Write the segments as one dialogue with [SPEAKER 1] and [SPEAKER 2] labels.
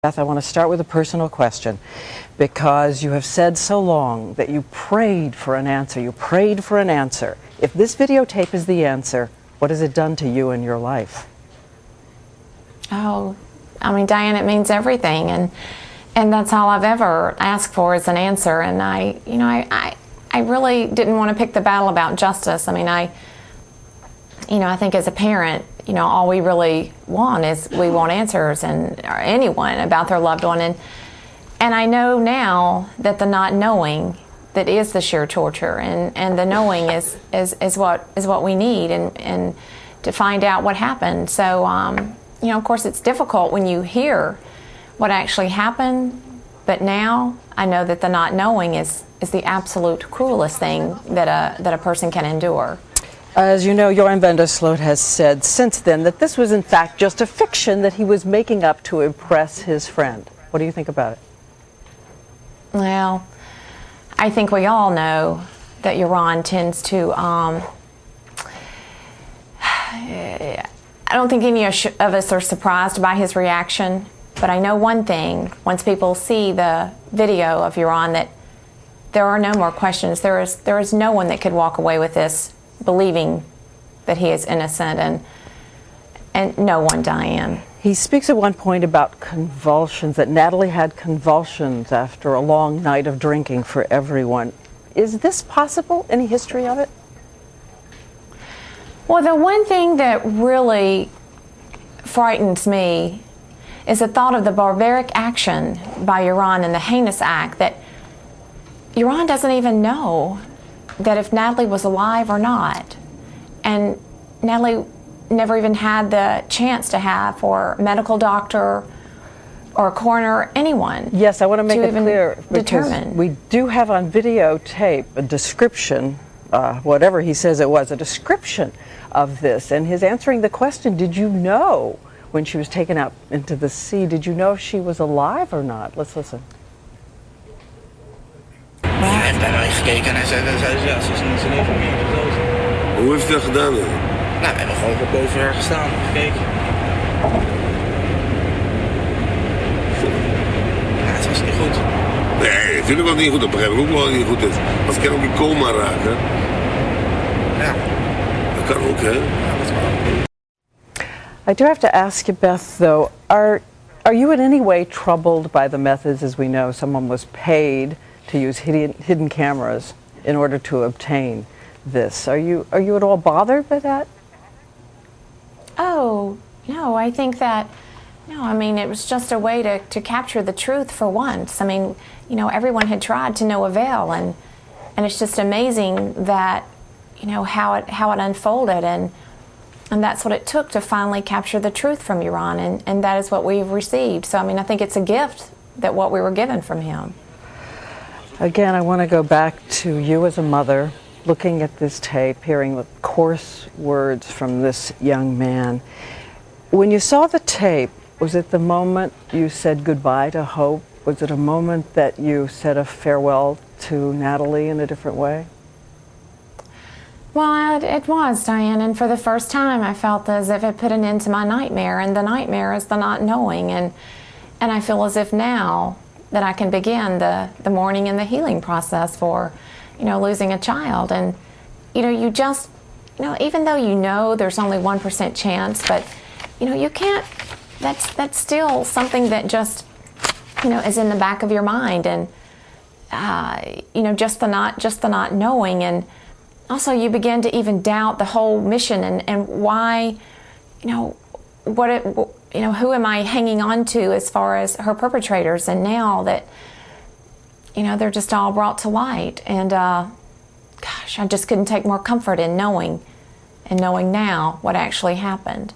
[SPEAKER 1] Beth, I want to start with a personal question, because you have said so long that you prayed for an answer. You prayed for an answer. If this videotape is the answer, what has it done to you in your life?
[SPEAKER 2] Oh, I mean, Diane, it means everything, and that's all I've ever asked for is an answer. And I really didn't want to pick the battle about justice. I mean, I think as a parent, all we really want is we want answers, or anyone about their loved one, and I know now that the not knowing that is the sheer torture, and the knowing is what we need, and to find out what happened. So of course it's difficult when you hear what actually happened, but now I know that the not knowing is the absolute cruelest thing that a person can endure.
[SPEAKER 1] As you know, Joran van der Sloot has said since then that this was in fact just a fiction that he was making up to impress his friend. What do you think about it?
[SPEAKER 2] Well, I think we all know that Joran tends to, I don't think any of us are surprised by his reaction, but I know one thing: once people see the video of Joran, that there are no more questions. There is no one that could walk away with this believing that he is innocent, and no one, Diane.
[SPEAKER 1] He speaks at one point about convulsions, that Natalee had convulsions after a long night of drinking for everyone. Is this possible? Any history of it?
[SPEAKER 2] Well, the one thing that really frightens me is the thought of the barbaric action by Joran and the heinous act that Joran doesn't even know that if Natalee was alive or not. And Natalee never even had the chance to have for a medical doctor or a coroner, anyone.
[SPEAKER 1] Yes, I want to make it clear, because
[SPEAKER 2] determine.
[SPEAKER 1] We do have on videotape a description, whatever he says it was, a description of this, and his answering the question, did you know when she was taken out into the sea, did you know if she was alive or not? Let's listen.
[SPEAKER 3] Hij heeft bij mij gekeken en hij zei ja, ze is even meer gekozen.
[SPEAKER 4] Hoe heeft u dat gedaan dan?
[SPEAKER 3] Nou, we hebben gewoon boven haar gestaan, gekeken. Ja, het was niet goed.
[SPEAKER 4] Nee, natuurlijk was het niet goed. Dat begrijp ik ook wel dat het niet goed is. Als ik ook in coma raak, hè?
[SPEAKER 3] Ja.
[SPEAKER 4] Dat kan ook, hè?
[SPEAKER 3] Ja, dat kan ook.
[SPEAKER 1] I do have to ask you, Beth, though, are you in any way troubled by the methods? As we know, someone was paid to use hidden cameras in order to obtain this. Are you at all bothered by that?
[SPEAKER 2] Oh, no, I think that, no, I mean, it was just a way to capture the truth for once. I mean, everyone had tried to no avail, and it's just amazing that, how it unfolded, and that's what it took to finally capture the truth from Joran, and that is what we've received. So, I mean, I think it's a gift that what we were given from him.
[SPEAKER 1] Again, I want to go back to you as a mother, looking at this tape, hearing the coarse words from this young man. When you saw the tape, was it the moment you said goodbye to hope? Was it a moment that you said a farewell to Natalee in a different way?
[SPEAKER 2] Well, it was, Diane, and for the first time I felt as if it put an end to my nightmare, and the nightmare is the not knowing, and I feel as if now that I can begin the mourning and the healing process for, losing a child. And, you just, even though there's only 1% chance, but, you can't, that's still something that just, is in the back of your mind, and, just the not knowing, and also you begin to even doubt the whole mission, and why, who am I hanging on to as far as her perpetrators? And now that, they're just all brought to light. And, gosh, I just couldn't take more comfort in knowing now what actually happened.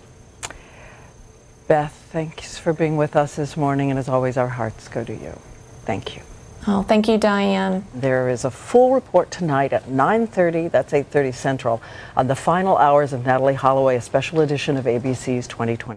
[SPEAKER 1] Beth, thanks for being with us this morning, and as always, our hearts go to you. Thank you.
[SPEAKER 2] Oh, thank you, Diane.
[SPEAKER 1] There is a full report tonight at 9:30, that's 8:30 Central, on the final hours of Natalee Holloway, a special edition of ABC's 2020.